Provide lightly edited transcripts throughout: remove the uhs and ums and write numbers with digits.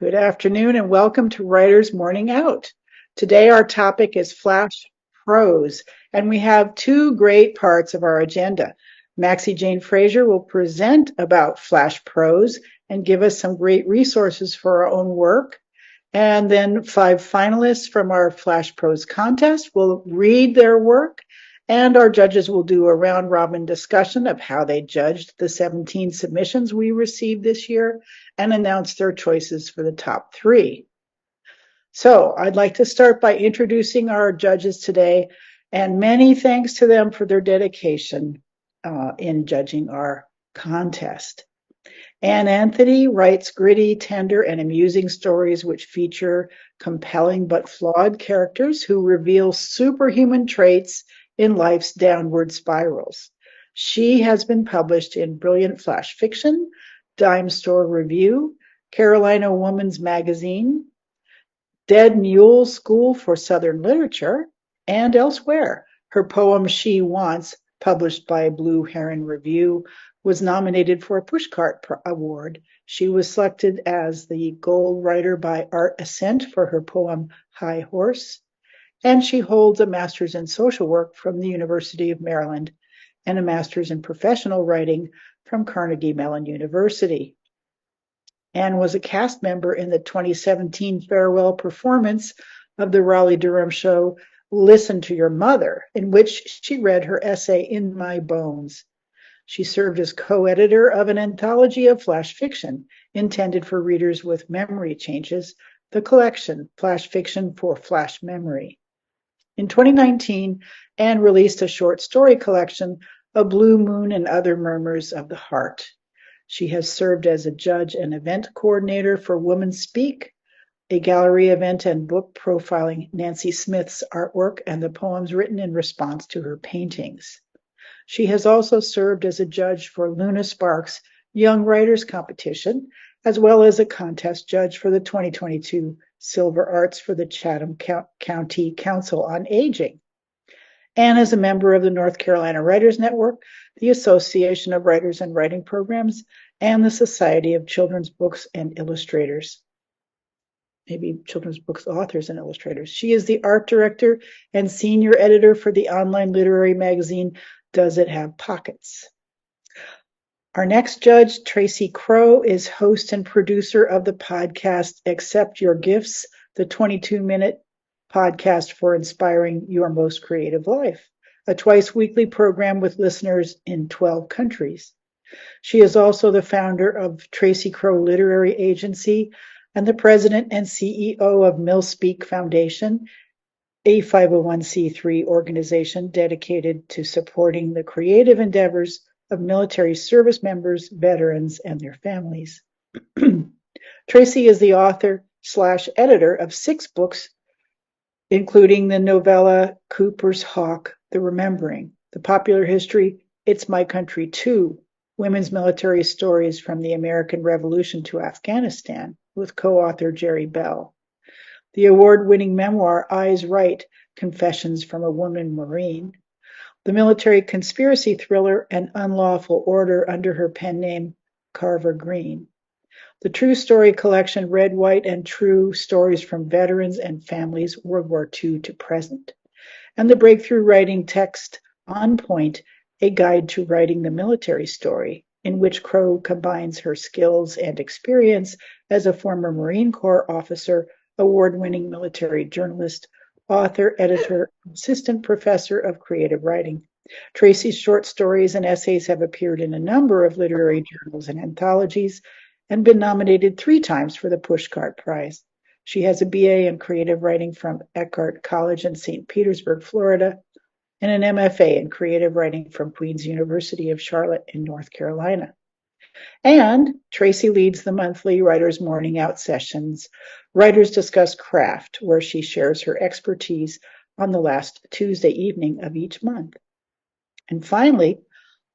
Good afternoon and welcome to Writer's Morning Out. Today our topic is flash prose, and we have two great parts of our agenda. Maxie Jane Fraser will present about flash prose and give us some great resources for our own work. And then five finalists from our flash prose contest will read their work, and our judges will do a round robin discussion of how they judged the 17 submissions we received this year and announce their choices for the top three. So I'd like to start by introducing our judges today, and many thanks to them for their dedication in judging our contest. Anne Anthony writes gritty, tender, and amusing stories which feature compelling but flawed characters who reveal superhuman traits in life's downward spirals. She has been published in Brilliant Flash Fiction, Dime Store Review, Carolina Woman's Magazine, Dead Mule School for Southern Literature, and elsewhere. Her poem She Wants, published by Blue Heron Review, was nominated for a Pushcart Award. She was selected as the Gold Writer by Art Ascent for her poem High Horse, and she holds a Master's in Social Work from the University of Maryland and a Master's in Professional Writing from Carnegie Mellon University. Anne was a cast member in the 2017 farewell performance of the Raleigh-Durham show Listen to Your Mother, in which she read her essay In My Bones. She served as co-editor of an anthology of flash fiction intended for readers with memory changes, the collection Flash Fiction for Flash Memory. In 2019, Anne released a short story collection, A Blue Moon and Other Murmurs of the Heart. She has served as a judge and event coordinator for Women Speak, a gallery event and book profiling Nancy Smith's artwork and the poems written in response to her paintings. She has also served as a judge for Luna Sparks' Young Writers Competition, as well as a contest judge for the 2022 Silver Arts for the Chatham County Council on Aging. Anne is a member of the North Carolina Writers Network, the Association of Writers and Writing Programs, and the Society of Children's Books and Illustrators. Maybe children's books authors and illustrators. She is the art director and senior editor for the online literary magazine Does It Have Pockets? Our next judge, Tracy Crow, is host and producer of the podcast Accept Your Gifts, the 22-minute podcast for inspiring your most creative life, a twice-weekly program with listeners in 12 countries. She is also the founder of Tracy Crow Literary Agency and the president and CEO of MillSpeak Foundation, a 501c3 organization dedicated to supporting the creative endeavors of military service members, veterans, and their families. Tracy is the author/editor of 6 books, including the novella Cooper's Hawk, The Remembering, the popular history It's My Country Too, Women's Military Stories from the American Revolution to Afghanistan, with co-author Jerry Bell, the award-winning memoir Eyes Right, Confessions from a Woman Marine, the military conspiracy thriller An Unlawful Order under her pen name Carver Green, the true story collection Red, White, and True, Stories from Veterans and Families World War II to Present, and the breakthrough writing text On Point, a guide to writing the military story, in which Crow combines her skills and experience as a former Marine Corps officer, award-winning military journalist, author, editor, assistant professor of creative writing. Tracy's short stories and essays have appeared in a number of literary journals and anthologies and been nominated 3 times for the Pushcart Prize. She has a BA in creative writing from Eckhart College in St. Petersburg, Florida, and an MFA in creative writing from Queen's University of Charlotte in North Carolina. And Tracy leads the monthly Writers' Morning Out sessions, Writers Discuss Craft, where she shares her expertise on the last Tuesday evening of each month. And finally,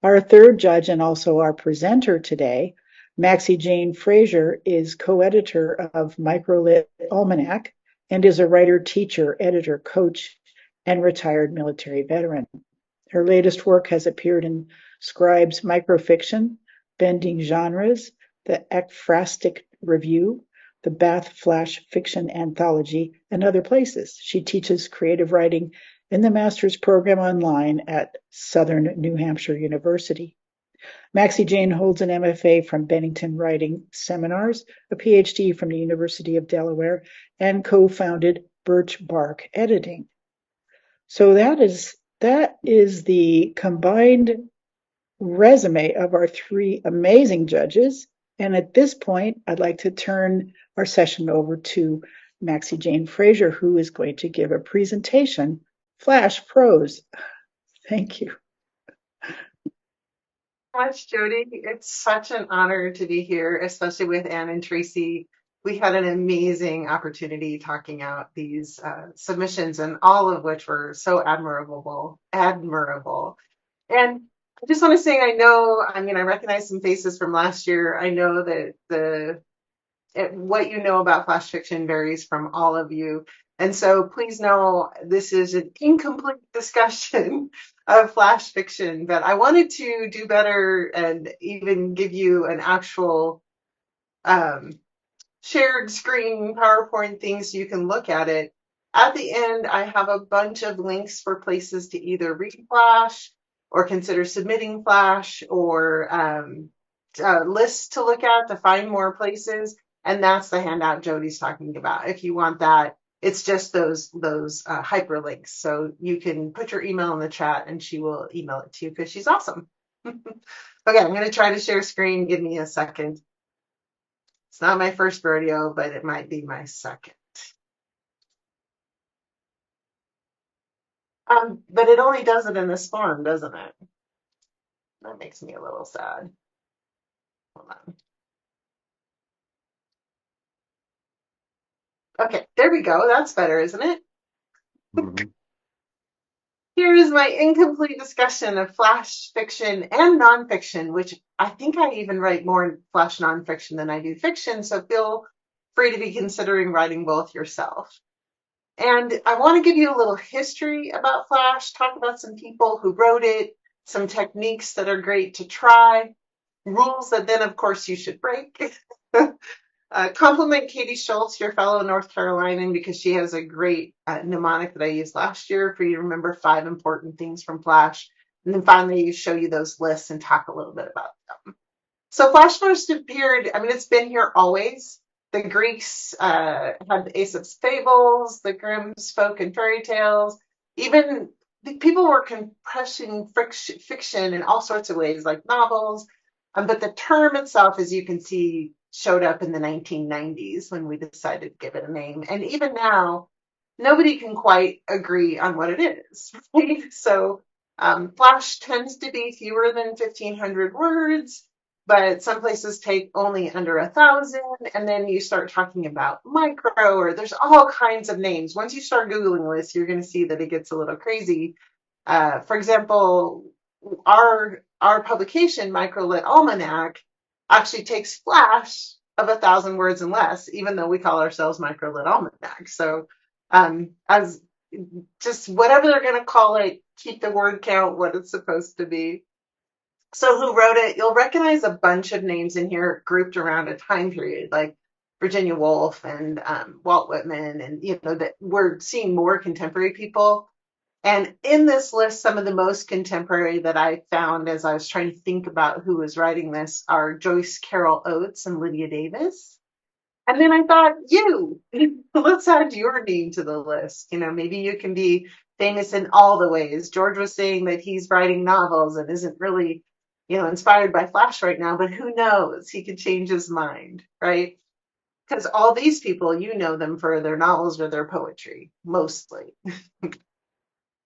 our third judge and also our presenter today, Maxie Jane Fraser, is co-editor of Microlit Almanac and is a writer, teacher, editor, coach, and retired military veteran. Her latest work has appeared in Scribe's Microfiction, Bending Genres, the Ekphrastic Review, the Bath Flash Fiction Anthology, and other places. She teaches creative writing in the master's program online at Southern New Hampshire University. Maxie Jane holds an MFA from Bennington Writing Seminars, a PhD from the University of Delaware, and co-founded Birch Bark Editing. So that is the combined resume of our three amazing judges. And at this point, I'd like to turn our session over to Maxie Jane Fraser, who is going to give a presentation, Flash Prose. Thank you. Much, Jody. It's such an honor to be here, especially with Anne and Tracy. We had an amazing opportunity talking out these submissions, and all of which were so admirable. And I just want to say, I recognize some faces from last year. I know that what you know about flash fiction varies from all of you. And so please know this is an incomplete discussion of flash fiction, but I wanted to do better and even give you an actual um, shared screen PowerPoint thing so you can look at it. At the end, I have a bunch of links for places to either read Flash or consider submitting Flash or lists to look at to find more places. And that's the handout Jody's talking about. If you want that, it's just those hyperlinks. So you can put your email in the chat and she will email it to you because she's awesome. Okay, I'm going to try to share screen. Give me a second. It's not my first rodeo, but it might be my second. But it only does it in this form, doesn't it? That makes me a little sad. Hold on. Okay, there we go. That's better, isn't it? Mm-hmm. Here is my incomplete discussion of flash fiction and nonfiction, which I think I even write more flash nonfiction than I do fiction, so feel free to be considering writing both yourself. And I want to give you a little history about Flash, talk about some people who wrote it, some techniques that are great to try, rules that then, of course, you should break. Compliment Katie Schultz, your fellow North Carolinian, because she has a great mnemonic that I used last year for you to remember 5 important things from Flash. And then finally, show you those lists and talk a little bit about them. So Flash first appeared, it's been here always. The Greeks had Aesop's fables, the Grimm's folk and fairy tales. Even people were compressing fiction in all sorts of ways, like novels. But the term itself, as you can see, showed up in the 1990s when we decided to give it a name. And even now, nobody can quite agree on what it is. Right? So Flash tends to be fewer than 1,500 words. But some places take only under 1,000, and then you start talking about micro, or there's all kinds of names. Once you start Googling this, you're going to see that it gets a little crazy. For example, our publication, Microlit Almanac, actually takes Flash of 1,000 words and less, even though we call ourselves Microlit Almanac. So as just whatever they're going to call it, keep the word count what it's supposed to be. So who wrote it? You'll recognize a bunch of names in here grouped around a time period, like Virginia Woolf and Walt Whitman, and that we're seeing more contemporary people. And in this list, some of the most contemporary that I found as I was trying to think about who was writing this are Joyce Carol Oates and Lydia Davis. And then I thought, let's add your name to the list. Maybe you can be famous in all the ways. George was saying that he's writing novels and isn't really inspired by Flash right now, but who knows? He could change his mind, right? Because all these people, you know them for their novels or their poetry, mostly.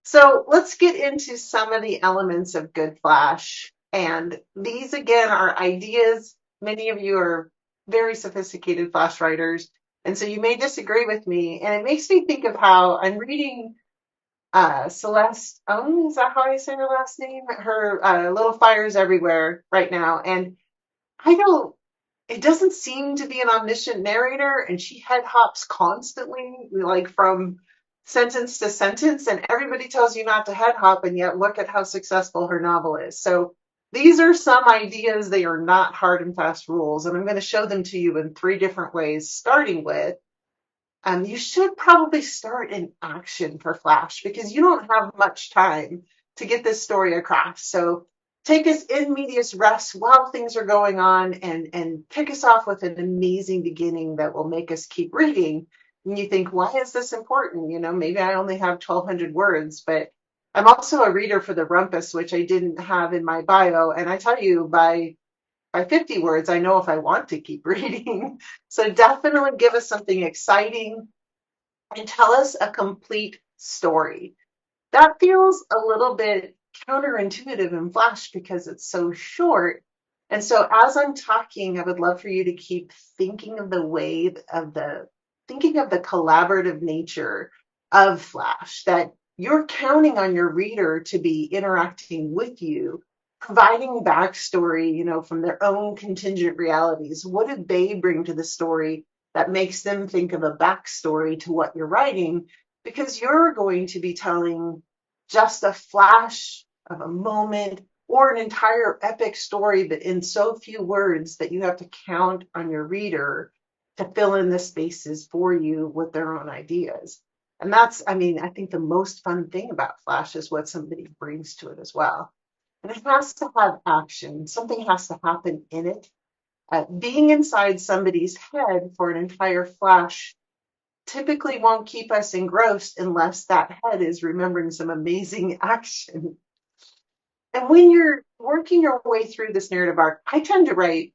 So let's get into some of the elements of good Flash. And these, again, are ideas. Many of you are very sophisticated Flash writers, and so you may disagree with me. And it makes me think of how I'm reading Celeste Ohm, is that how I say her last name? Her Little Fires Everywhere right now. And it doesn't seem to be an omniscient narrator, and she head hops constantly, like from sentence to sentence, and everybody tells you not to head hop, and yet look at how successful her novel is. So These are some ideas. They are not hard and fast rules, and I'm going to show them to you in 3 different ways, starting with you should probably start in action for Flash because you don't have much time to get this story across. So take us in medias res while things are going on and kick us off with an amazing beginning that will make us keep reading. And you think, why is this important? Maybe I only have 1,200 words, but I'm also a reader for the rumpus, which I didn't have in my bio. And I tell you, by 50 words, I know if I want to keep reading. So definitely give us something exciting and tell us a complete story. That feels a little bit counterintuitive in Flash because it's so short. And so as I'm talking, I would love for you to keep thinking of thinking of the collaborative nature of Flash, that you're counting on your reader to be interacting with you, providing backstory, from their own contingent realities. What did they bring to the story that makes them think of a backstory to what you're writing? Because you're going to be telling just a flash of a moment or an entire epic story, but in so few words that you have to count on your reader to fill in the spaces for you with their own ideas. And that's, I think the most fun thing about Flash is what somebody brings to it as well. And it has to have action. Something has to happen in it. Being inside somebody's head for an entire Flash typically won't keep us engrossed unless that head is remembering some amazing action. And when you're working your way through this narrative arc, I tend to write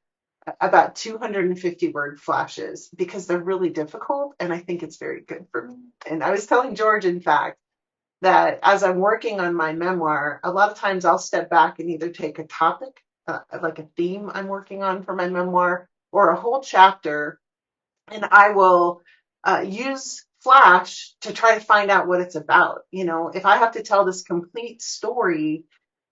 about 250 word flashes because they're really difficult and I think it's very good for me. And I was telling George, in fact, that as I'm working on my memoir, a lot of times I'll step back and either take a topic, like a theme I'm working on for my memoir, or a whole chapter, and I will use Flash to try to find out what it's about. If I have to tell this complete story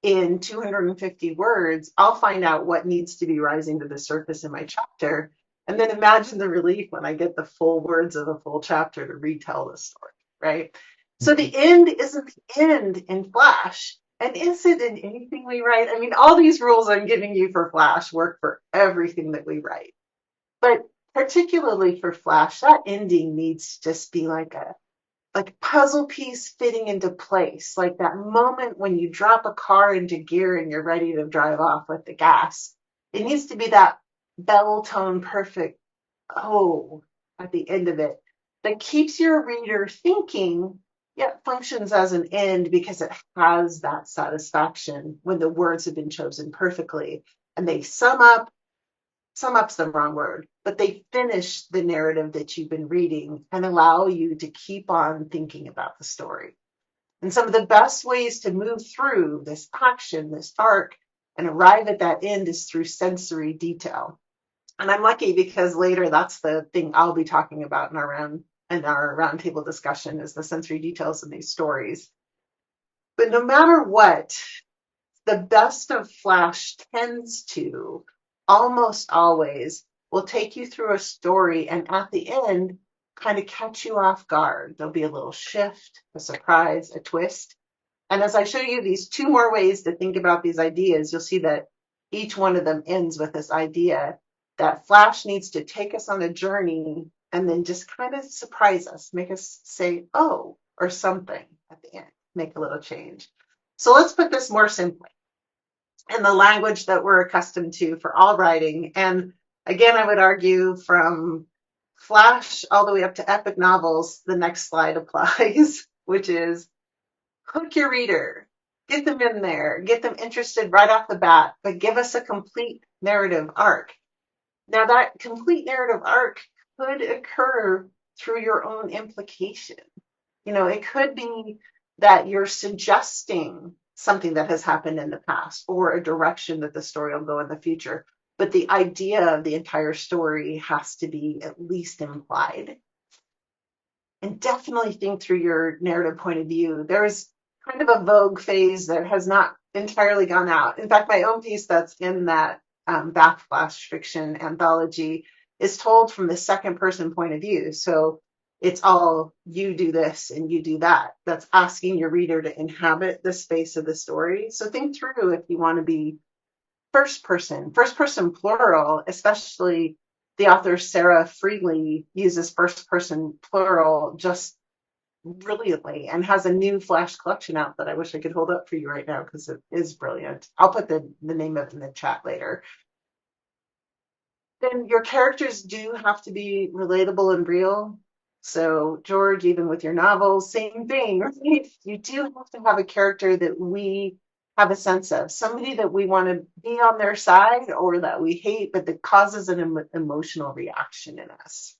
in 250 words, I'll find out what needs to be rising to the surface in my chapter. And then imagine the relief when I get the full words of a full chapter to retell the story, right? So the end isn't the end in Flash. And is it in anything we write? All these rules I'm giving you for Flash work for everything that we write. But particularly for Flash, that ending needs to just be like a puzzle piece fitting into place, like that moment when you drop a car into gear and you're ready to drive off with the gas. It needs to be that bell tone perfect oh at the end of it that keeps your reader thinking, yet functions as an end because it has that satisfaction when the words have been chosen perfectly and they sum up's the wrong word, but they finish the narrative that you've been reading and allow you to keep on thinking about the story. And some of the best ways to move through this action, this arc, and arrive at that end is through sensory detail. And I'm lucky because later that's the thing I'll be talking about in our roundtable discussion is the sensory details in these stories. But no matter what, the best of Flash tends to almost always will take you through a story and at the end kind of catch you off guard. There'll be a little shift, a surprise, a twist. And as I show you these 2 more ways to think about these ideas, you'll see that each one of them ends with this idea that Flash needs to take us on a journey and then just kind of surprise us, make us say, oh, or something at the end, make a little change. So let's put this more simply in the language that we're accustomed to for all writing. And again, I would argue from Flash all the way up to epic novels, the next slide applies, which is hook your reader, get them in there, get them interested right off the bat, but give us a complete narrative arc. Now, that complete narrative arc could occur through your own implication. It could be that you're suggesting something that has happened in the past or a direction that the story will go in the future. But the idea of the entire story has to be at least implied. And definitely think through your narrative point of view. There's kind of a vogue phase that has not entirely gone out. In fact, my own piece that's in that Bath Flash fiction anthology is told from the second person point of view. So it's all you do this and you do that. That's asking your reader to inhabit the space of the story. So think through if you want to be first person plural, especially the author Sarah Freely uses first person plural just brilliantly and has a new Flash collection out that I wish I could hold up for you right now because it is brilliant. I'll put the name of it in the chat later. Then your characters do have to be relatable and real. So, George, even with your novels, same thing, right? You do have to have a character that we have a sense of, somebody that we want to be on their side or that we hate, but that causes an emotional reaction in us.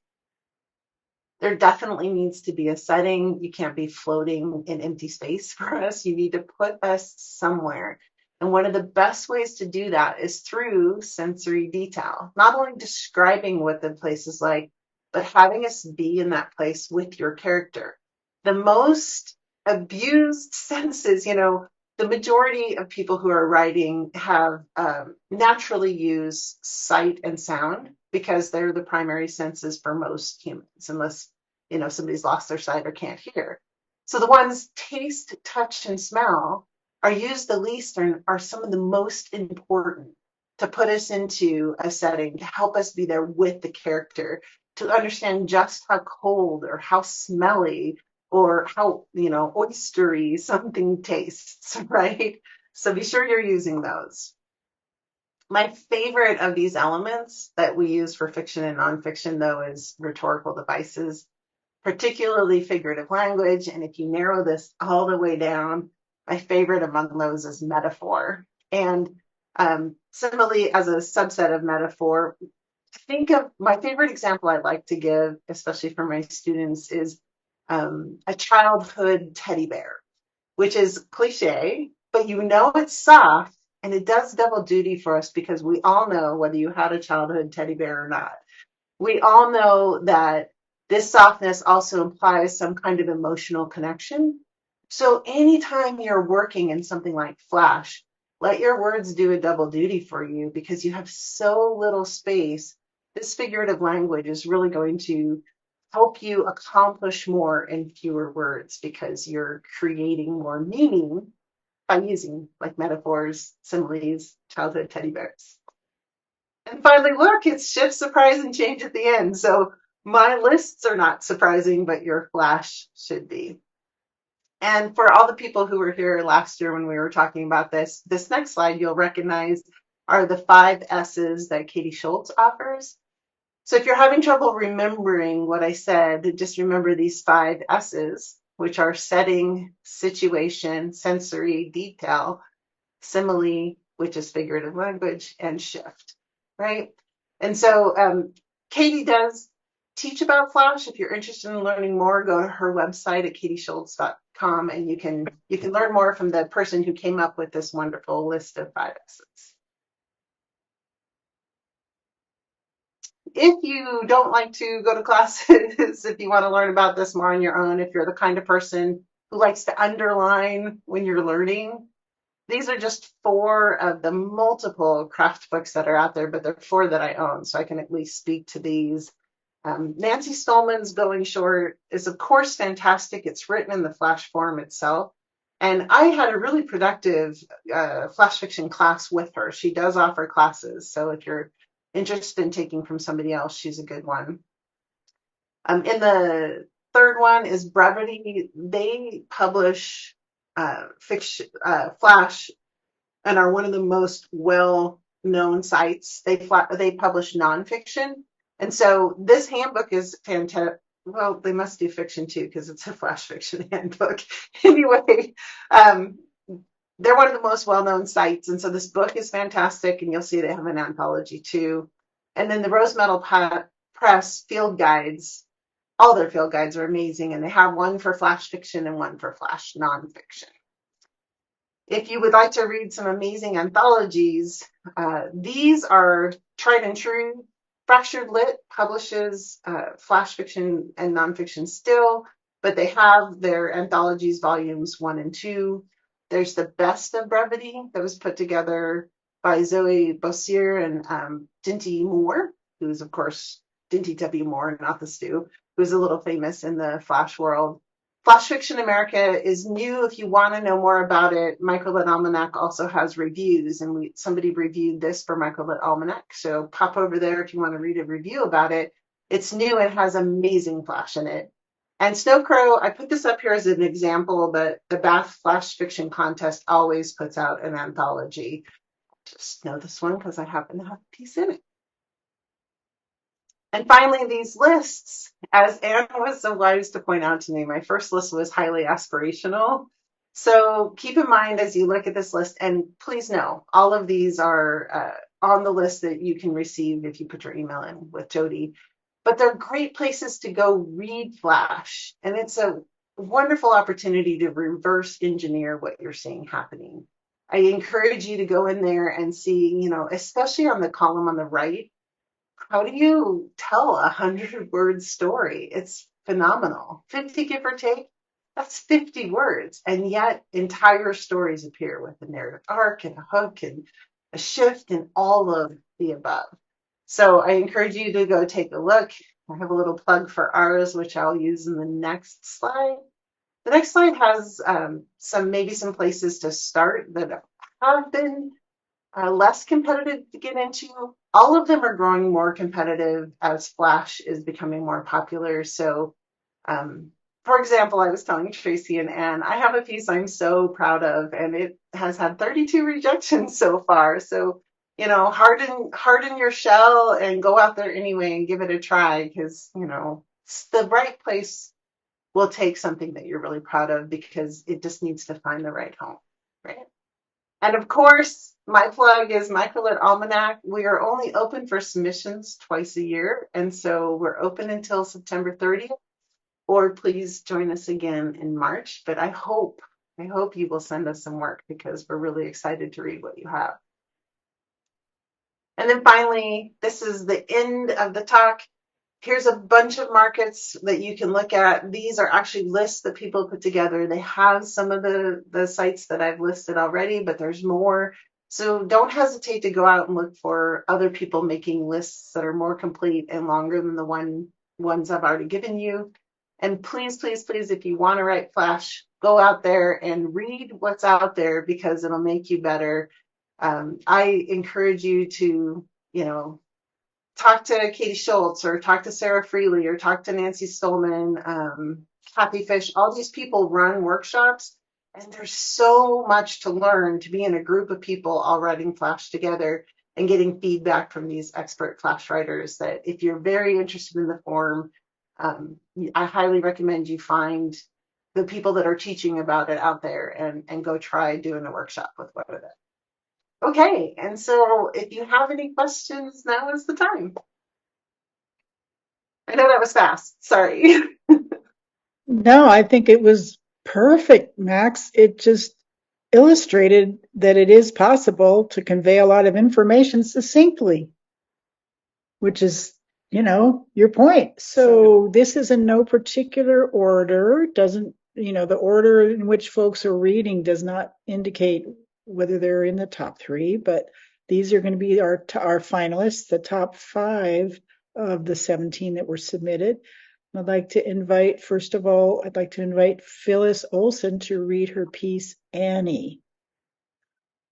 There definitely needs to be a setting. You can't be floating in empty space for us. You need to put us somewhere. And one of the best ways to do that is through sensory detail, not only describing what the place is like, but having us be in that place with your character. The most abused senses, the majority of people who are writing have naturally use sight and sound because they're the primary senses for most humans, unless somebody's lost their sight or can't hear. So the ones taste, touch, and smell are used the least and are some of the most important to put us into a setting, to help us be there with the character, to understand just how cold or how smelly or how, oystery something tastes, right? So be sure you're using those. My favorite of these elements that we use for fiction and nonfiction, though, is rhetorical devices, particularly figurative language. And if you narrow this all the way down, my favorite among those is metaphor. And similarly, as a subset of metaphor, think of my favorite example I like to give, especially for my students, is a childhood teddy bear, which is cliche, but it's soft and it does double duty for us because we all know whether you had a childhood teddy bear or not. We all know that this softness also implies some kind of emotional connection. So anytime you're working in something like Flash, let your words do a double duty for you because you have so little space. This figurative language is really going to help you accomplish more in fewer words because you're creating more meaning by using like metaphors, similes, childhood teddy bears. And finally, look, it's shift, surprise, and change at the end. So my lists are not surprising, but your Flash should be. And for all the people who were here last year when we were talking about this next slide you'll recognize are the 5 S's that Katie Schultz offers. So if you're having trouble remembering what I said, just remember these 5 S's, which are setting, situation, sensory, detail, simile, which is figurative language, and shift, right? And so Katie does teach about Flash. If you're interested in learning more, go to her website at katieschultz.com and you can learn more from the person who came up with this wonderful list of 5 S's. If you don't like to go to classes, if you want to learn about this more on your own, if you're the kind of person who likes to underline when you're learning, these are just 4 of the multiple craft books that are out there, but they're 4 that I own, so I can at least speak to these. Nancy Stolman's Going Short is, of course, fantastic. It's written in the Flash form itself. And I had a really productive Flash fiction class with her. She does offer classes, so if you're interested in taking from somebody else, she's a good one. In the third one is Brevity. They publish fiction, Flash, and are one of the most well-known sites. They publish nonfiction, and so this handbook is fantastic. Well, they must do fiction too because it's a Flash fiction handbook. Anyway, they're one of the most well-known sites, and so this book is fantastic, and you'll see they have an anthology too. And then the Rose Metal Press field guides, all their field guides are amazing, and they have one for Flash fiction and one for Flash nonfiction. If you would like to read some amazing anthologies, these are tried and true. Fractured Lit publishes Flash fiction and nonfiction still, but they have their anthologies volumes 1 and 2. There's the Best of Brevity that was put together by Zoe Bossier and Dinty Moore, who's, of course, Dinty W. Moore, not the Stew, who's a little famous in the Flash world. Flash Fiction America is new. If you want to know more about it, Microlit Almanac also has reviews, and somebody reviewed this for Microlit Almanac. So pop over there if you want to read a review about it. It's new and has amazing Flash in it. And Snow Crow, I put this up here as an example, but the Bath Flash Fiction Contest always puts out an anthology. Just know this one because I happen to have a piece in it. And finally, these lists, as Anne was so wise to point out to me, my first list was highly aspirational. So keep in mind as you look at this list, and please know, all of these are on the list that you can receive if you put your email in with Jody. But they're great places to go read Flash. And it's a wonderful opportunity to reverse engineer what you're seeing happening. I encourage you to go in there and see, especially on the column on the right, how do you tell 100-word story? It's phenomenal. 50 give or take, that's 50 words. And yet entire stories appear with a narrative arc and a hook and a shift and all of the above. So I encourage you to go take a look. I have a little plug for ours, which I'll use in the next slide. The next slide has maybe some places to start that have been less competitive to get into. All of them are growing more competitive as Flash is becoming more popular. So, for example, I was telling Tracy and Anne, I have a piece I'm so proud of, and it has had 32 rejections so far. So, harden your shell and go out there anyway and give it a try, because, the right place will take something that you're really proud of, because it just needs to find the right home, right? And of course, my plug is Microlit Almanac. We are only open for submissions twice a year. And so we're open until September 30th, or please join us again in March. But I hope you will send us some work, because we're really excited to read what you have. And then finally, this is the end of the talk. Here's a bunch of markets that you can look at. These are actually lists that people put together. They have some of the sites that I've listed already, but there's more. So don't hesitate to go out and look for other people making lists that are more complete and longer than the ones I've already given you. And please, please, please, if you want to write Flash, go out there and read what's out there, because it'll make you better. I encourage you to, talk to Katie Schultz, or talk to Sarah Freely, or talk to Nancy Stolman, Kathy Fish. All these people run workshops, and there's so much to learn to be in a group of people all writing Flash together and getting feedback from these expert Flash writers, that if you're very interested in the form, I highly recommend you find the people that are teaching about it out there and go try doing a workshop with one of them. Okay, and so if you have any questions, now is the time. I know that was fast. Sorry. No, I think it was perfect, Max. It just illustrated that it is possible to convey a lot of information succinctly, which is, your point. So this is in no particular order. Doesn't, the order in which folks are reading does not indicate whether they're in the top three, but these are going to be our finalists, the top 5 of the 17 that were submitted. First of all, I'd like to invite Phyllis Olson to read her piece, Annie.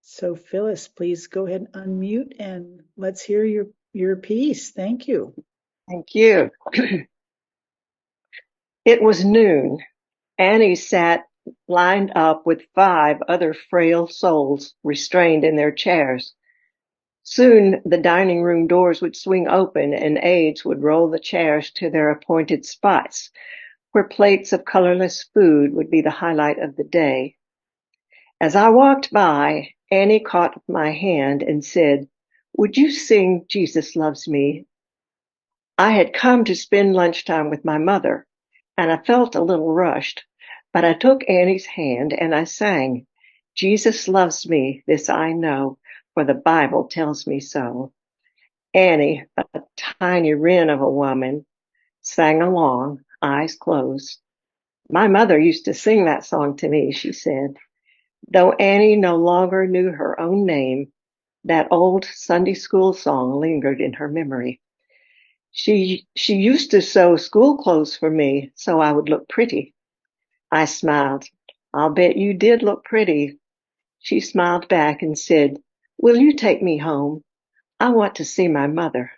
So Phyllis, please go ahead and unmute and let's hear your piece. Thank you. Thank you. It was noon. Annie sat lined up with 5 other frail souls restrained in their chairs. Soon the dining room doors would swing open and aides would roll the chairs to their appointed spots, where plates of colorless food would be the highlight of the day. As I walked by, Annie caught my hand and said, "Would you sing 'Jesus Loves Me'?" I had come to spend lunchtime with my mother, and I felt a little rushed, but I took Annie's hand and I sang, "Jesus loves me, this I know, for the Bible tells me so." Annie, a tiny wren of a woman, sang along, eyes closed. "My mother used to sing that song to me," she said. Though Annie no longer knew her own name, that old Sunday school song lingered in her memory. She used to sew school clothes for me so I would look pretty. I smiled. I'll bet you did look pretty. She smiled back and said, "Will you take me home? I want to see my mother."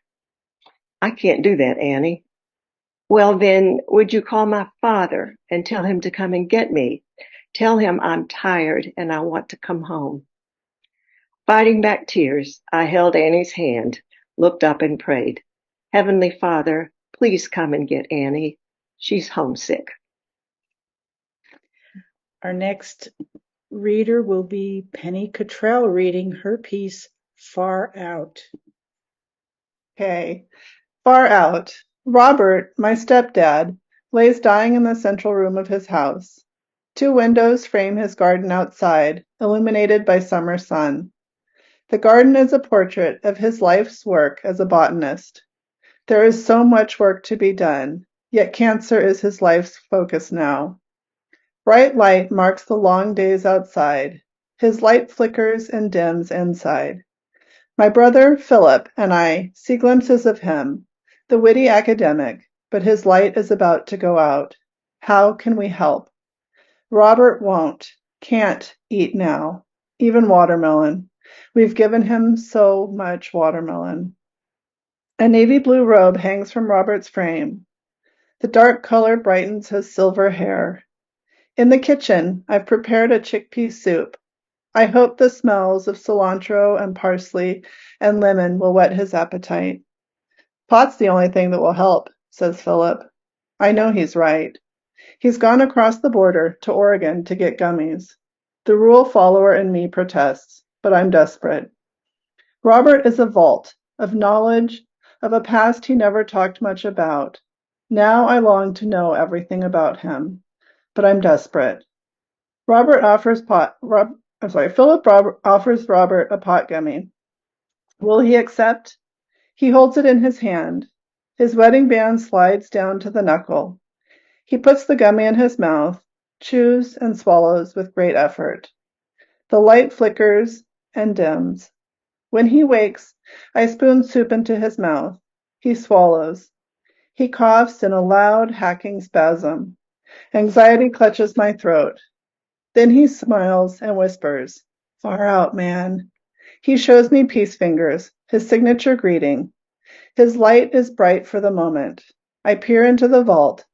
"I can't do that, Annie." "Well, then, would you call my father and tell him to come and get me? Tell him I'm tired and I want to come home." Fighting back tears, I held Annie's hand, looked up and prayed, "Heavenly Father, please come and get Annie. She's homesick." Our next reader will be Penny Cottrell reading her piece, Far Out. Okay. Far out. Robert, my stepdad, lays dying in the central room of his house. 2 windows frame his garden outside, illuminated by summer sun. The garden is a portrait of his life's work as a botanist. There is so much work to be done, yet cancer is his life's focus now. Bright light marks the long days outside. His light flickers and dims inside. My brother, Philip, and I see glimpses of him, the witty academic, but his light is about to go out. How can we help? Robert can't eat now, even watermelon. We've given him so much watermelon. A navy blue robe hangs from Robert's frame. The dark color brightens his silver hair. In the kitchen, I've prepared a chickpea soup. I hope the smells of cilantro and parsley and lemon will whet his appetite. Pot's the only thing that will help, says Philip. I know he's right. He's gone across the border to Oregon to get gummies. The rule follower in me protests, but I'm desperate. Robert is a vault of knowledge, of a past he never talked much about. Now I long to know everything about him, but I'm desperate. Philip offers Robert a pot gummy. Will he accept? He holds it in his hand. His wedding band slides down to the knuckle. He puts the gummy in his mouth, chews and swallows with great effort. The light flickers and dims. When he wakes, I spoon soup into his mouth. He swallows. He coughs in a loud, hacking spasm. Anxiety clutches my throat. Then he smiles and whispers, "Far out, man." He shows me peace fingers, his signature greeting. His light is bright for the moment. I peer into the vault.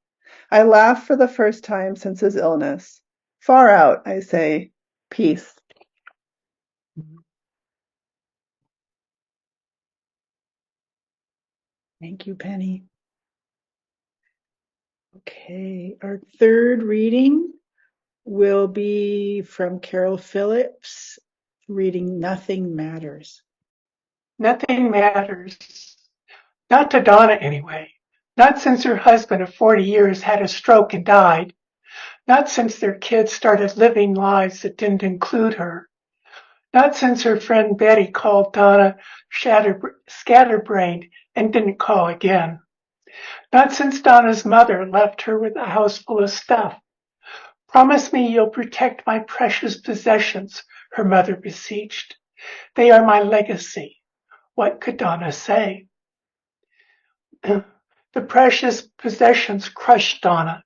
I laugh for the first time since his illness. Far out, I say. Peace. Thank you, Penny. Okay, our third reading will be from Carol Phillips, reading Nothing Matters. Nothing matters. Not to Donna, anyway. Not since her husband of 40 years had a stroke and died. Not since their kids started living lives that didn't include her. Not since her friend Betty called Donna scatterbrained and didn't call again. Not since Donna's mother left her with a house full of stuff. "Promise me you'll protect my precious possessions," her mother beseeched. "They are my legacy." What could Donna say? The precious possessions crushed Donna.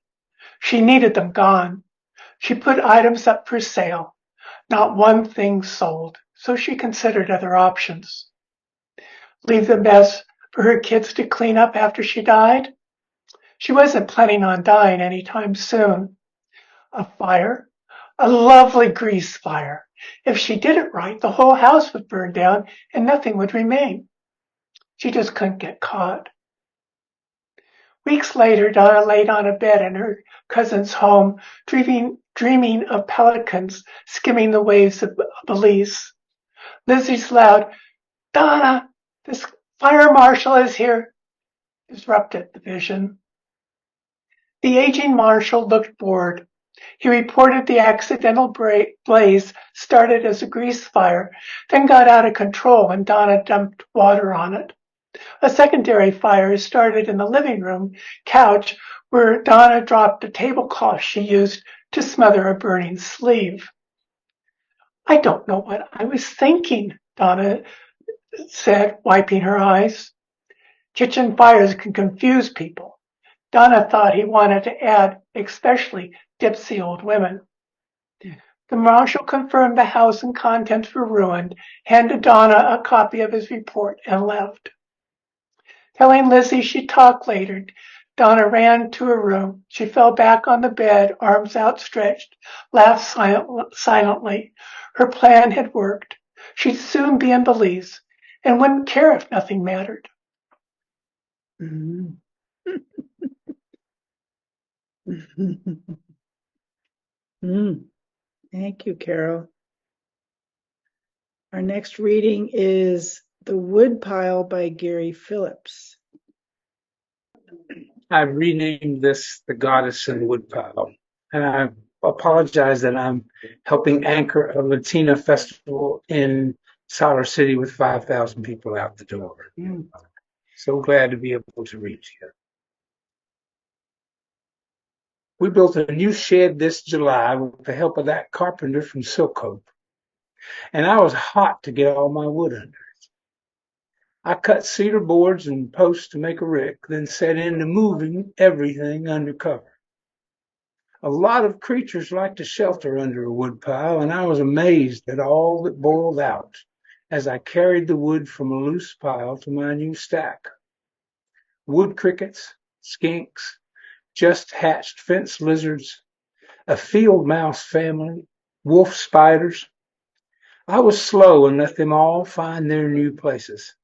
She needed them gone. She put items up for sale. Not one thing sold, so she considered other options. Leave the mess for her kids to clean up after she died? She wasn't planning on dying anytime soon. A fire? A lovely grease fire. If she did it right, the whole house would burn down and nothing would remain. She just couldn't get caught. Weeks later, Donna laid on a bed in her cousin's home, dreaming of pelicans skimming the waves of Belize. Lizzie's loud, "Donna, this fire marshal is here," disrupted the vision. The aging marshal looked bored. He reported the accidental blaze started as a grease fire, then got out of control when Donna dumped water on it. A secondary fire started in the living room couch where Donna dropped the tablecloth she used to smother a burning sleeve. "I don't know what I was thinking," Donna said, wiping her eyes. Kitchen fires can confuse people. Donna thought he wanted to add, especially Gypsy old women. The marshal confirmed the house and contents were ruined, handed Donna a copy of his report, and left. Telling Lizzie she'd talk later, Donna ran to her room. She fell back on the bed, arms outstretched, laughed silently. Her plan had worked. She'd soon be in Belize and wouldn't care if nothing mattered. Mm. Mm. Thank you, Carol. Our next reading is The Woodpile by Gary Phillips. I've renamed this The Goddess in the Woodpile. And I apologize that I'm helping anchor a Latina festival in Solar City with 5,000 people out the door. So glad to be able to reach you. We built a new shed this July with the help of that carpenter from Silk Hope. And I was hot to get all my wood under. I cut cedar boards and posts to make a rick, then set into moving everything under cover. A lot of creatures like to shelter under a woodpile, and I was amazed at all that boiled out as I carried the wood from a loose pile to my new stack. Wood crickets, skinks, just hatched fence lizards, a field mouse family, wolf spiders. I was slow and let them all find their new places.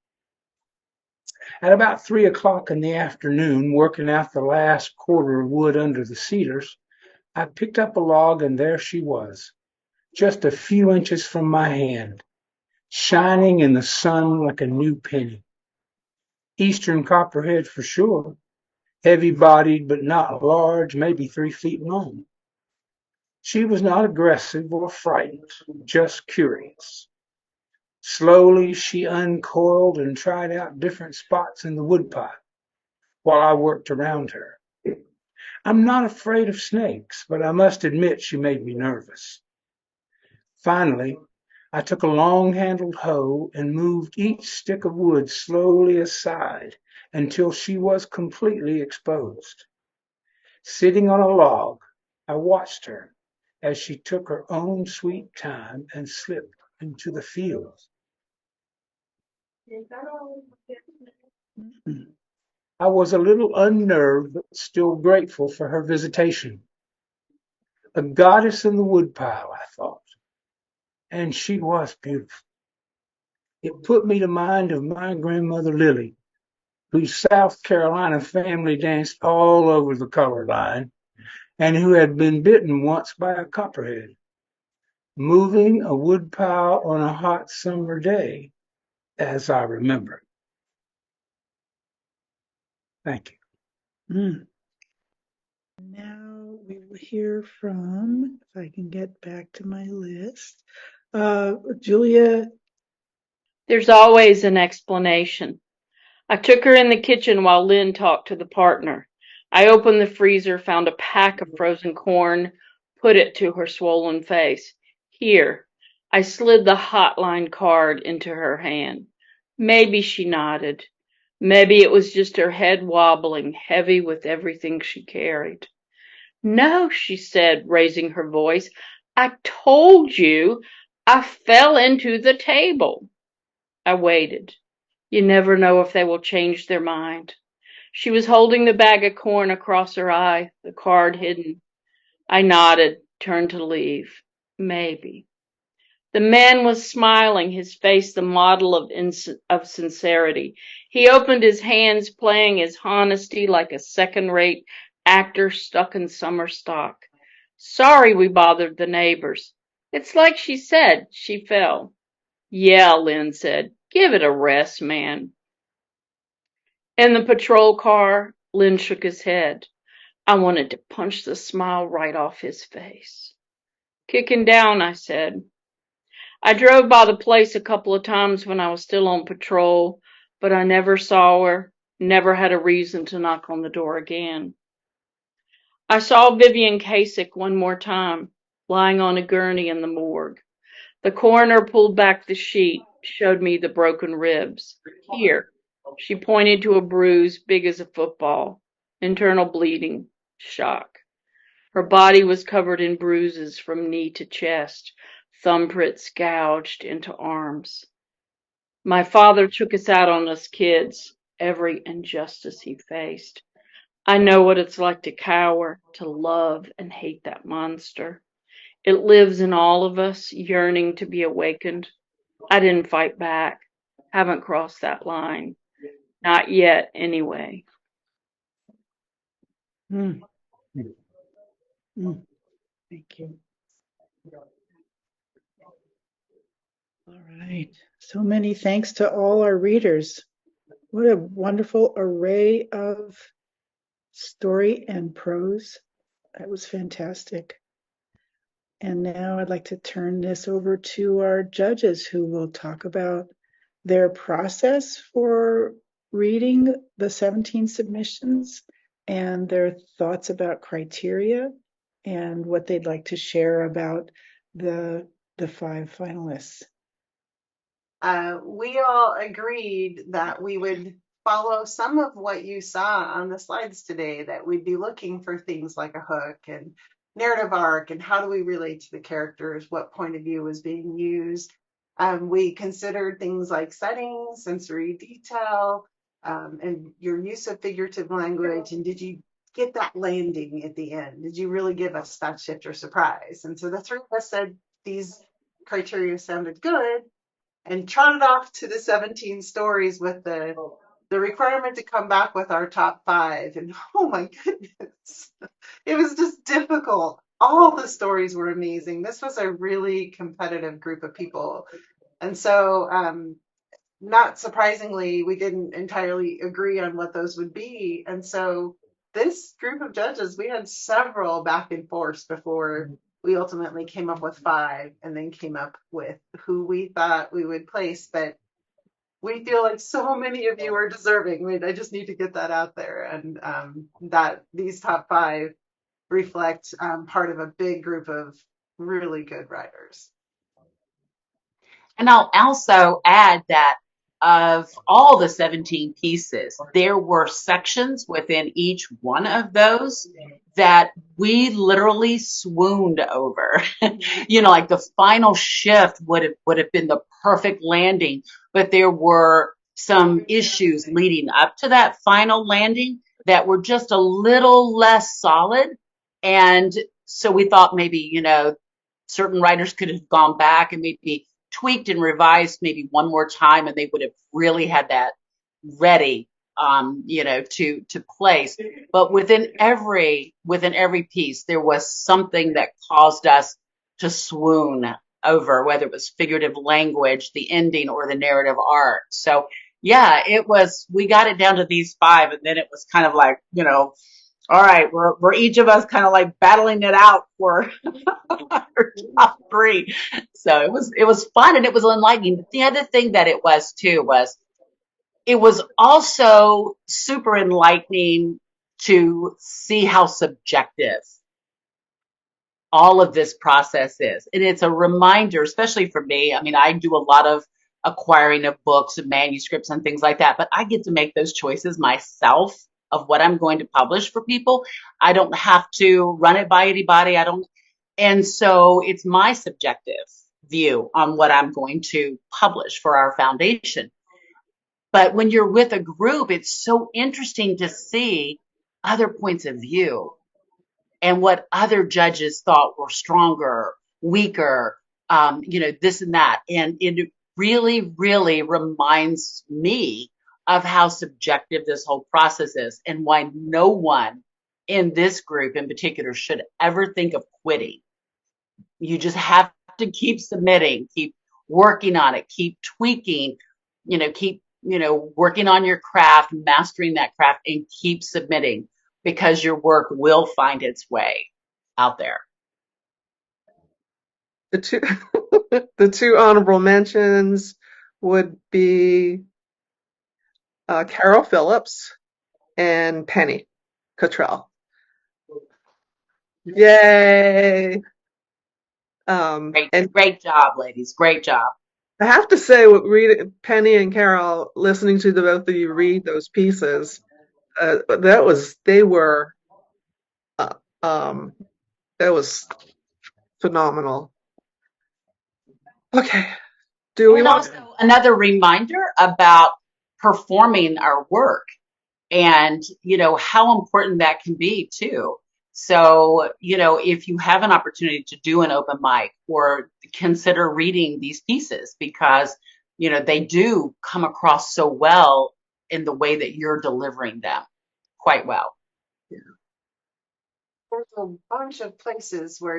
At about 3 o'clock in the afternoon, working out the last quarter of wood under the cedars, I picked up a log and there she was, just a few inches from my hand, shining in the sun like a new penny. Eastern copperhead for sure, heavy-bodied but not large, maybe 3 feet long. She was not aggressive or frightened, just curious. Slowly she uncoiled and tried out different spots in the woodpile while I worked around her. I'm not afraid of snakes, but I must admit she made me nervous. Finally, I took a long-handled hoe and moved each stick of wood slowly aside until she was completely exposed. Sitting on a log, I watched her as she took her own sweet time and slipped into the field. I was a little unnerved, but still grateful for her visitation. A goddess in the woodpile, I thought, and she was beautiful. It put me to mind of my grandmother Lily, whose South Carolina family danced all over the color line, and who had been bitten once by a copperhead. Moving a woodpile on a hot summer day, as I remember. Thank you. Mm. Now we will hear from, if I can get back to my list, Julia. There's always an explanation. I took her in the kitchen while Lynn talked to the partner. I opened the freezer, found a pack of frozen corn, put it to her swollen face. Here. I slid the hotline card into her hand. Maybe she nodded. Maybe it was just her head wobbling, heavy with everything she carried. No, she said, raising her voice. I told you I fell into the table. I waited. You never know if they will change their mind. She was holding the bag of corn across her eye, the card hidden. I nodded, turned to leave. Maybe. The man was smiling, his face the model of sincerity. He opened his hands, playing his honesty like a second-rate actor stuck in summer stock. Sorry we bothered the neighbors. It's like she said, she fell. Yeah, Lynn said. Give it a rest, man. In the patrol car, Lynn shook his head. I wanted to punch the smile right off his face. Kicking down, I said. I drove by the place a couple of times when I was still on patrol, but I never saw her, never had a reason to knock on the door again. I saw Vivian Kasich one more time, lying on a gurney in the morgue. The coroner pulled back the sheet, showed me the broken ribs. Here. She pointed to a bruise big as a football. Internal bleeding. Shock. Her body was covered in bruises from knee to chest, thumbprints gouged into arms. My father took us out on us kids, every injustice he faced. I know what it's like to cower, to love and hate that monster. It lives in all of us, yearning to be awakened. I didn't fight back. Haven't crossed that line. Not yet, anyway. Mm, mm, thank you. All right. So many thanks to all our readers. What a wonderful array of story and prose. That was fantastic. And now I'd like to turn this over to our judges who will talk about their process for reading the 17 submissions and their thoughts about criteria and what they'd like to share about the five finalists. We all agreed that we would follow some of what you saw on the slides today, that we'd be looking for things like a hook and narrative arc and how do we relate to the characters, what point of view was being used. We considered things like setting, sensory detail, and your use of figurative language. And did you get that landing at the end? Did you really give us that shift or surprise? And so the three of us said these criteria sounded good and trotted off to the 17 stories with the requirement to come back with our top 5. And oh my goodness, it was just difficult. All the stories were amazing. This was a really competitive group of people. And so, not surprisingly, we didn't entirely agree on what those would be. And so, this group of judges, we had several back and forth before we ultimately came up with 5 and then came up with who we thought we would place. But we feel like so many of you are deserving. I just need to get that out there, and that these top 5 reflect part of a big group of really good writers. And I'll also add that of all the 17 pieces, there were sections within each one of those that we literally swooned over. Like the final shift would have been the perfect landing, but there were some issues leading up to that final landing that were just a little less solid. And so we thought maybe, certain writers could have gone back and maybe tweaked and revised maybe one more time, and they would have really had that ready, to place. But within every piece, there was something that caused us to swoon over, whether it was figurative language, the ending, or the narrative arc. So yeah, we got it down to these 5, and then it was kind of like, all right, we're each of us kind of like battling it out for our top 3. So it was fun and it was enlightening. But the other thing that it was too was it was also super enlightening to see how subjective all of this process is. And it's a reminder, especially for me. I mean, I do a lot of acquiring of books and manuscripts and things like that, but I get to make those choices myself of what I'm going to publish for people. I don't have to run it by anybody. And so it's my subjective view on what I'm going to publish for our foundation. But when you're with a group, it's so interesting to see other points of view and what other judges thought were stronger, weaker, this and that. And it really, really reminds me of how subjective this whole process is and why no one in this group in particular should ever think of quitting. You just have to keep submitting, keep working on it, keep tweaking, keep, working on your craft, mastering that craft, and keep submitting because your work will find its way out there. The two honorable mentions would be Carol Phillips and Penny Cottrell. Yay! Great job, ladies. Great job. I have to say, Penny and Carol, listening to the both of you read those pieces, they were That was phenomenal. Okay. Do we And want also another reminder about performing our work and, how important that can be too. So, if you have an opportunity to do an open mic or consider reading these pieces because, they do come across so well in the way that you're delivering them quite well. There's a bunch of places where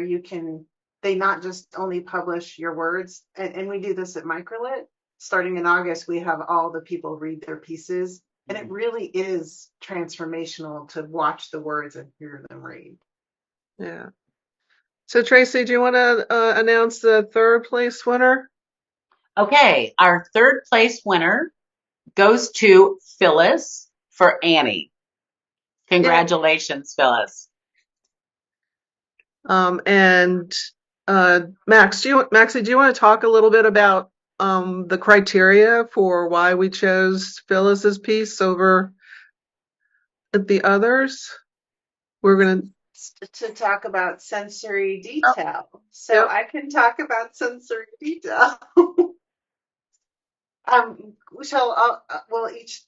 they not just only publish your words, and we do this at Microlit. Starting in August, we have all the people read their pieces, and it really is transformational to watch the words and hear them read. Yeah. So Tracy, do you want to announce the third place winner? Okay, our third place winner goes to Phyllis for Annie. Congratulations, Phyllis. And Maxie, do you want to talk a little bit about the criteria for why we chose Phyllis's piece over the others? We're gonna To talk about sensory detail. So Yep. I can talk about sensory detail. We'll each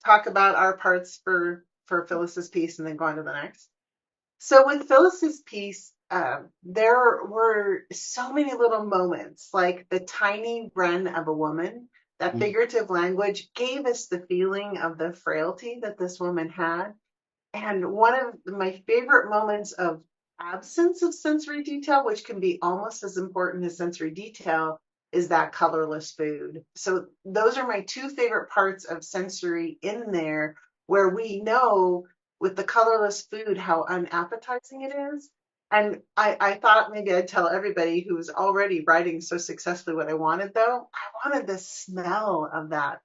talk about our parts for Phyllis's piece and then go on to the next. So with Phyllis's piece, there were so many little moments, like the tiny wren of a woman. That figurative language gave us the feeling of the frailty that this woman had. And one of my favorite moments of absence of sensory detail, which can be almost as important as sensory detail, is that colorless food. So those are my two favorite parts of sensory in there, where we know with the colorless food how unappetizing it is. And I thought maybe I'd tell everybody who was already writing so successfully what I wanted, though. I wanted the smell of that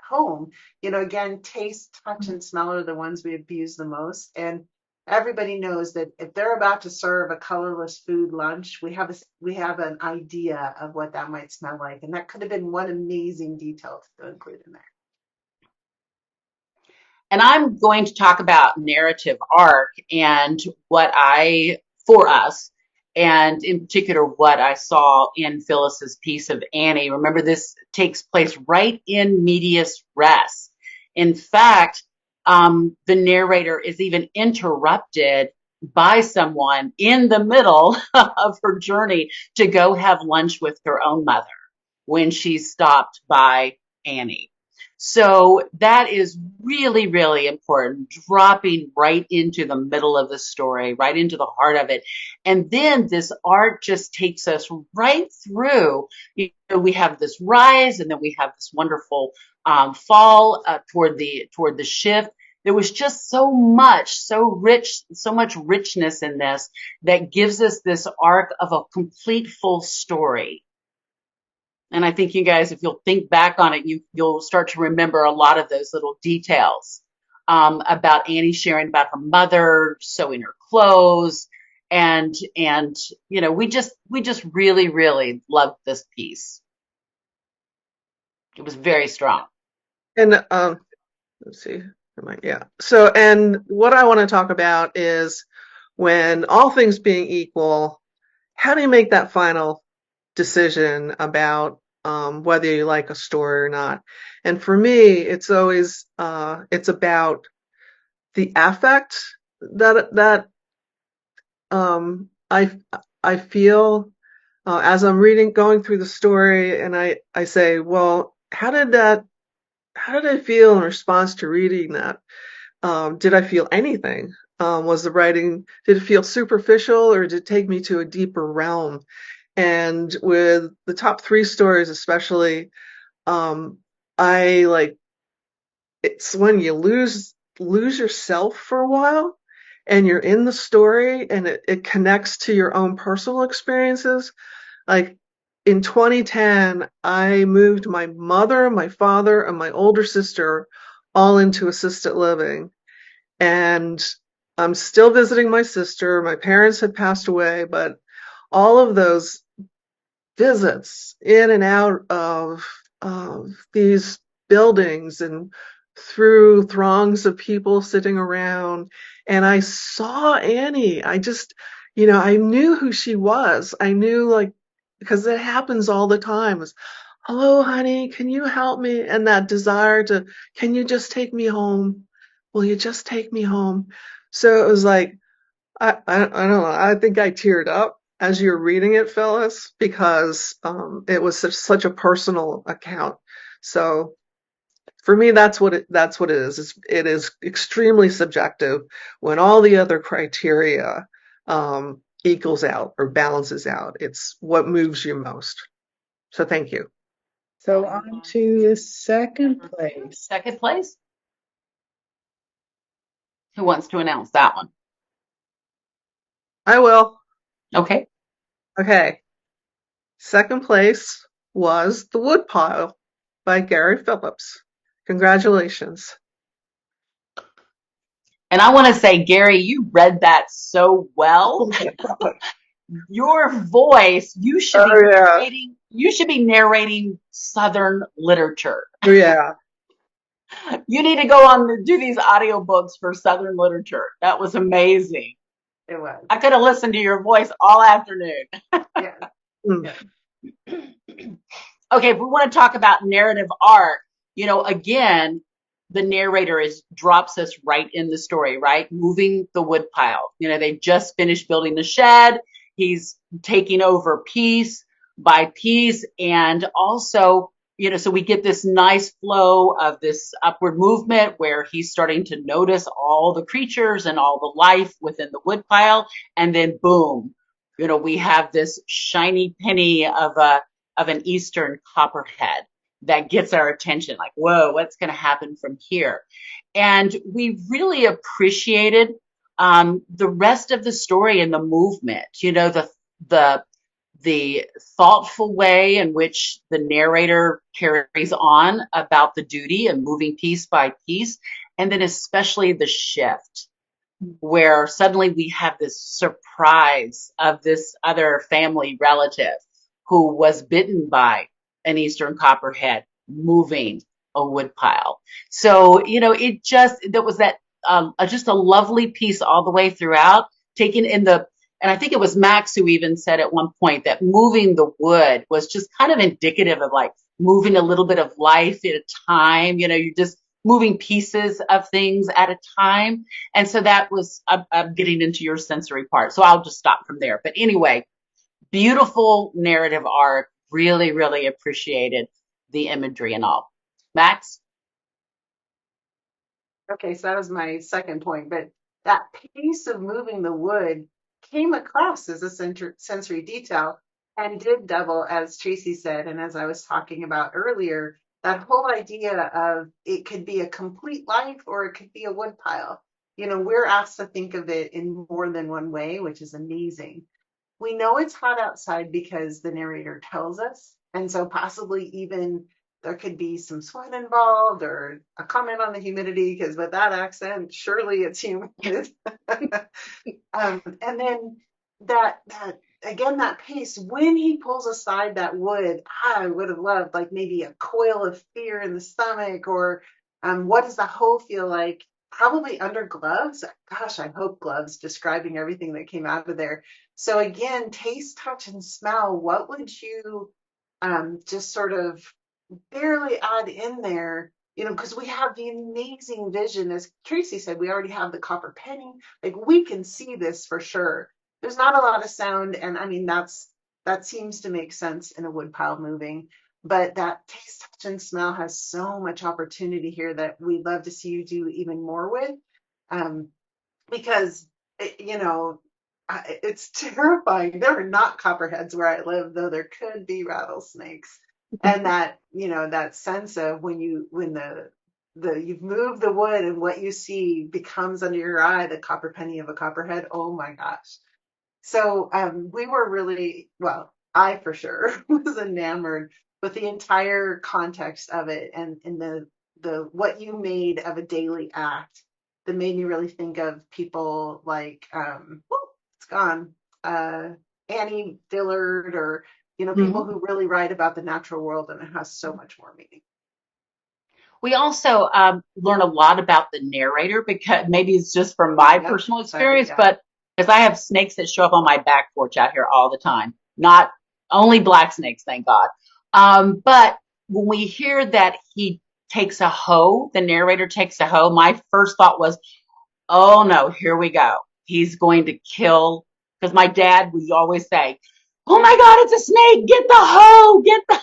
home. Again, taste, touch, and smell are the ones we abuse the most. And everybody knows that if they're about to serve a colorless food lunch, we have an idea of what that might smell like. And that could have been one amazing detail to include in there. And I'm going to talk about narrative arc and for us, and in particular, what I saw in Phyllis's piece of Annie. Remember, this takes place right in medias res. In fact, the narrator is even interrupted by someone in the middle of her journey to go have lunch with her own mother when she's stopped by Annie. So that is really, really important, dropping right into the middle of the story, right into the heart of it. And then this art just takes us right through. We have this rise, and then we have this wonderful fall toward the shift. There was just so much, so much richness in this that gives us this arc of a complete full story. And I think you guys, if you'll think back on it, you'll start to remember a lot of those little details about Annie sharing about her mother sewing her clothes, and we just really, really loved this piece. It was very strong. and let's see. Yeah. So, and what I want to talk about is when all things being equal, how do you make that final decision about whether you like a story or not? And for me, it's always it's about the affect that I feel as I'm going through the story, and I say, well, how did I feel in response to reading that? Did I feel anything? Was the writing, did it feel superficial, or did it take me to a deeper realm? And with the top three stories, especially, I like, it's when you lose yourself for a while and you're in the story and it connects to your own personal experiences. Like in 2010, I moved my mother, my father, and my older sister all into assisted living. And I'm still visiting my sister. My parents had passed away, but all of those visits in and out of these buildings and through throngs of people sitting around, and I saw Annie. I just, I knew who she was. I knew, like, because it happens all the time. It's, hello, honey, can you help me? And that desire to, can you just take me home? Will you just take me home? So it was like, I don't know. I think I teared up as you're reading it, Phyllis, because it was such a personal account. So for me, that's what it is. It is extremely subjective when all the other criteria equals out or balances out. It's what moves you most. So thank you. So on to the second place. Second place. Who wants to announce that one? I will. Okay. Okay. Second place was The Woodpile by Gary Phillips. Congratulations. And I want to say, Gary, you read that so well. Your voice, you should be narrating. You should be narrating Southern literature. Yeah. You need to go on do these audiobooks for Southern literature. That was amazing. It was. I could have listened to your voice all afternoon. Yeah. Mm. Okay, if we want to talk about narrative arc, again, the narrator drops us right in the story, right? Moving the woodpile. They've just finished building the shed. He's taking over piece by piece. And also, so we get this nice flow of this upward movement where he's starting to notice all the creatures and all the life within the woodpile. And then boom, we have this shiny penny of an Eastern copperhead that gets our attention. Like, whoa, what's going to happen from here? And we really appreciated the rest of the story and the movement. The thoughtful way in which the narrator carries on about the duty and moving piece by piece, and then especially the shift where suddenly we have this surprise of this other family relative who was bitten by an Eastern copperhead moving a woodpile. So, that was just a lovely piece all the way throughout, taken in and I think it was Max who even said at one point that moving the wood was just kind of indicative of like moving a little bit of life at a time. You're just moving pieces of things at a time. And so that was, I'm getting into your sensory part. So I'll just stop from there. But anyway, beautiful narrative arc. Really, really appreciated the imagery and all. Max? Okay, so that was my second point, but that piece of moving the wood came across as a sensory detail and did double, as Tracy said, and as I was talking about earlier, that whole idea of it could be a complete life or it could be a woodpile. We're asked to think of it in more than one way, which is amazing. We know it's hot outside because the narrator tells us, and so possibly even there could be some sweat involved or a comment on the humidity, because with that accent, surely it's humid. And then that again, that pace, when he pulls aside that wood, I would have loved like maybe a coil of fear in the stomach, or what does the hoe feel like? Probably under gloves. Gosh, I hope gloves, describing everything that came out of there. So again, taste, touch, and smell. What would you just sort of barely add in there, because we have the amazing vision. As Tracy said, we already have the copper penny. Like, we can see this for sure. There's not a lot of sound, and I mean, that seems to make sense in a woodpile moving. But that taste, touch, and smell has so much opportunity here that we'd love to see you do even more with. Because, it's terrifying. There are not copperheads where I live, though there could be rattlesnakes. And that, that sense of when you've moved the wood and what you see becomes under your eye the copper penny of a copperhead. Oh my gosh. So we were really, well, I for sure was enamored with the entire context of it, and the what you made of a daily act that made me really think of people like it's gone, Annie Dillard, or people who really write about the natural world, and it has so much more meaning. We also learn a lot about the narrator, because maybe it's just from my personal experience, but because I have snakes that show up on my back porch out here all the time. Not only black snakes, thank God. But when we hear that he takes a hoe, the narrator takes a hoe, my first thought was, oh no, here we go. He's going to kill, because my dad would always say, oh my God, it's a snake. Get the hoe, get the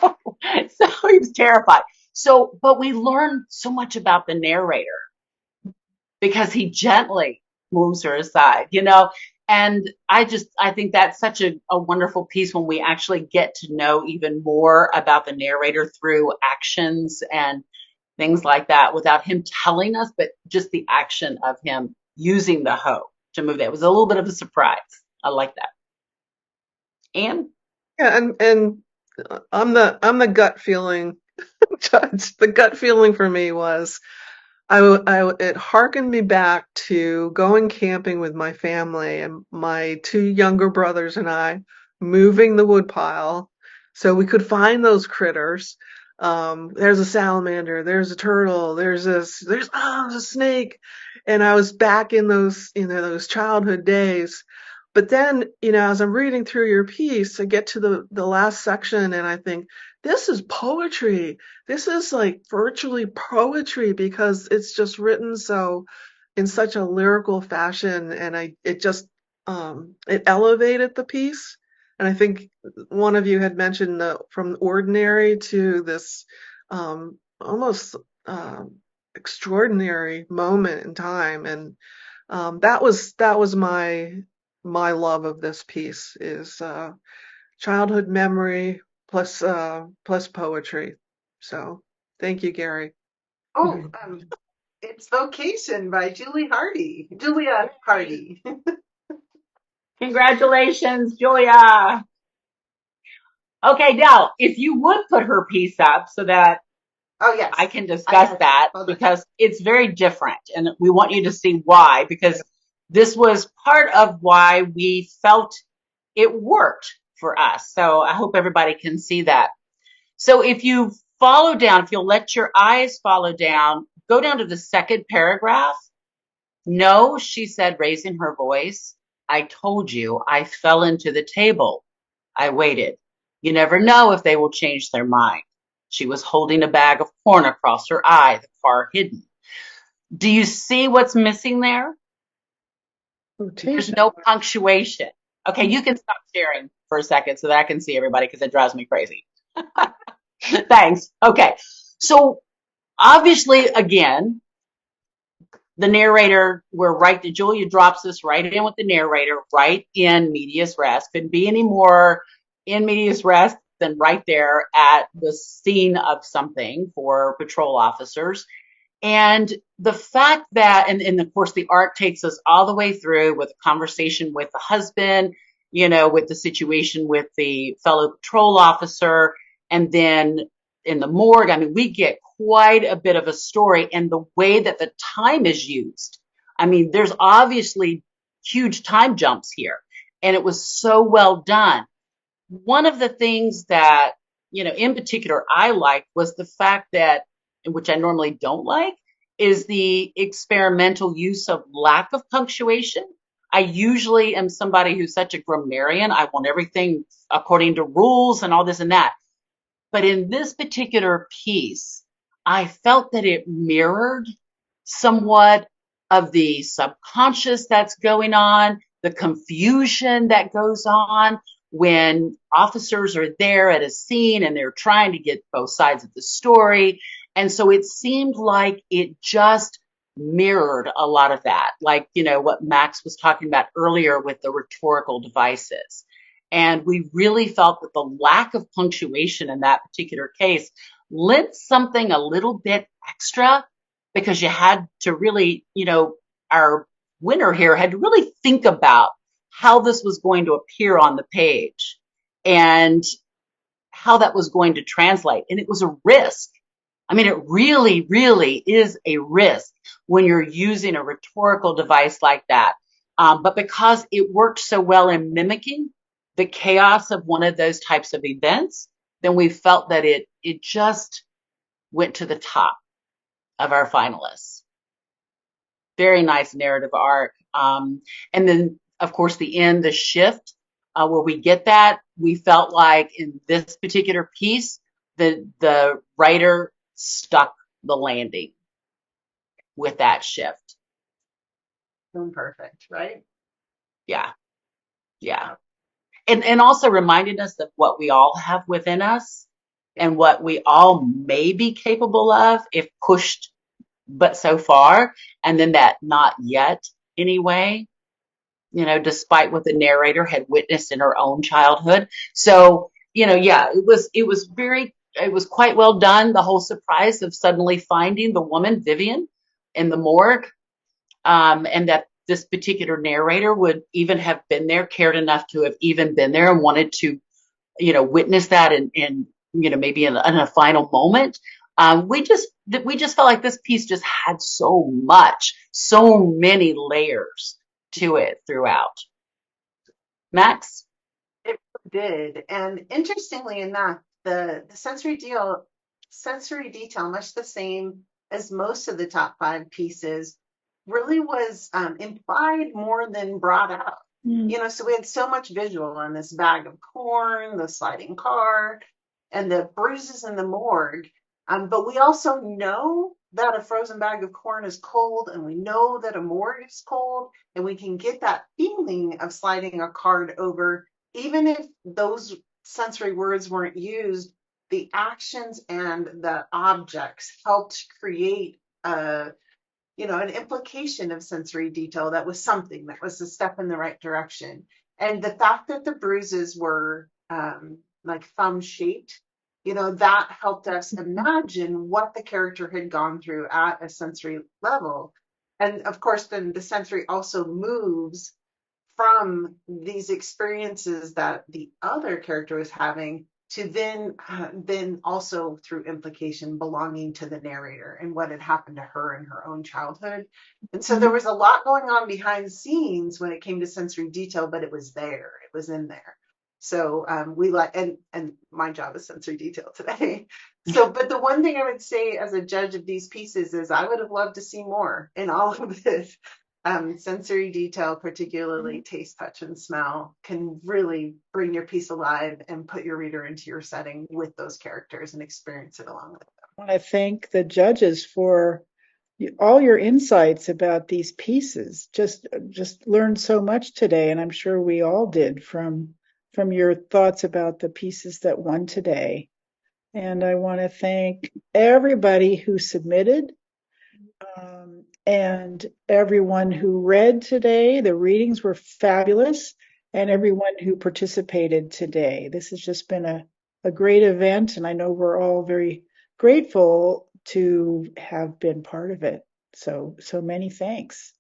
hoe. So he was terrified. So, but we learn so much about the narrator because he gently moves her aside, and I think that's such a wonderful piece when we actually get to know even more about the narrator through actions and things like that without him telling us, but just the action of him using the hoe to move that. It was a little bit of a surprise. I like that. Anne? Yeah, and I'm the gut feeling judge. The gut feeling for me was it harkened me back to going camping with my family and my two younger brothers and I moving the woodpile so we could find those critters. There's a salamander, there's a turtle, there's a snake. And I was back in those childhood days. But then, as I'm reading through your piece, I get to the last section and I think, this is poetry. This is like virtually poetry because it's just written so in such a lyrical fashion, and it elevated the piece. And I think one of you had mentioned from ordinary to this almost extraordinary moment in time, and that was my love of this piece is childhood memory plus poetry. So thank you, Gary. Oh, it's Vocation by Julia Hardy. Congratulations, Julia. Okay, now, if you would put her piece up so that Oh, yes. I can discuss that because it's very different and we want you to see why, because this was part of why we felt it worked for us. So I hope everybody can see that. So if you follow down, if you'll let your eyes follow down, go down to the second paragraph. No, she said, raising her voice. I told you I fell into the table. I waited. You never know if they will change their mind. She was holding a bag of corn across her eye, the car hidden. Do you see what's missing there? There's no punctuation. Okay, you can stop sharing for a second so that I can see everybody because it drives me crazy. Thanks. Okay, so obviously, again, the narrator, Julia drops this right in with the narrator, right in medias res. Couldn't be any more in medias res than right there at the scene of something for patrol officers. And the fact that, and of course, the art takes us all the way through with a conversation with the husband, with the situation with the fellow patrol officer, and then in the morgue. I mean, we get quite a bit of a story, and the way that the time is used. I mean, there's obviously huge time jumps here, and it was so well done. One of the things that, in particular I liked was the fact that, which I normally don't like, is the experimental use of lack of punctuation. I usually am somebody who's such a grammarian. I want everything according to rules and all this and that. But in this particular piece, I felt that it mirrored somewhat of the subconscious that's going on, the confusion that goes on when officers are there at a scene and they're trying to get both sides of the story. And so it seemed like it just mirrored a lot of that, like, what Max was talking about earlier with the rhetorical devices. And we really felt that the lack of punctuation in that particular case lent something a little bit extra because you had to really, our winner here had to really think about how this was going to appear on the page and how that was going to translate. And it was a risk. I mean, it really, really is a risk when you're using a rhetorical device like that. But because it worked so well in mimicking the chaos of one of those types of events, then we felt that it just went to the top of our finalists. Very nice narrative arc. And then, of course, the end, the shift, where we get that, we felt like in this particular piece, the writer stuck the landing with that shift. Perfect, right? Yeah, yeah. And also reminding us of what we all have within us and what we all may be capable of if pushed but so far, and then that not yet anyway, despite what the narrator had witnessed in her own childhood. So, yeah, it was quite well done. The whole surprise of suddenly finding the woman, Vivian, in the morgue, and that this particular narrator would even have been there, cared enough to have even been there and wanted to, witness that and maybe in a final moment. We just felt like this piece just had so many layers to it throughout. Max? It did. And interestingly enough, the sensory detail, much the same as most of the top five pieces, really was implied more than brought out. So we had so much visual on this bag of corn, the sliding car, and the bruises in the morgue. But we also know that a frozen bag of corn is cold, and we know that a morgue is cold, and we can get that feeling of sliding a card over even if those sensory words weren't used, the actions and the objects helped create an implication of sensory detail that was something that was a step in the right direction. And the fact that the bruises were like thumb shaped, that helped us imagine what the character had gone through at a sensory level. And of course, then the sensory also moves from these experiences that the other character is having to then also through implication belonging to the narrator and what had happened to her in her own childhood. And so there was a lot going on behind the scenes when it came to sensory detail, but it was there, it was in there. So we like, and my job is sensory detail today. So, but the one thing I would say as a judge of these pieces is I would have loved to see more in all of this. Sensory detail, particularly taste, touch, and smell, can really bring your piece alive and put your reader into your setting with those characters and experience it along with them. I want to thank the judges for all your insights about these pieces. Just learned so much today, and I'm sure we all did from your thoughts about the pieces that won today. And I want to thank everybody who submitted, and everyone who read today. The readings were fabulous, and everyone who participated today. This has just been a great event, and I know we're all very grateful to have been part of it. So many thanks.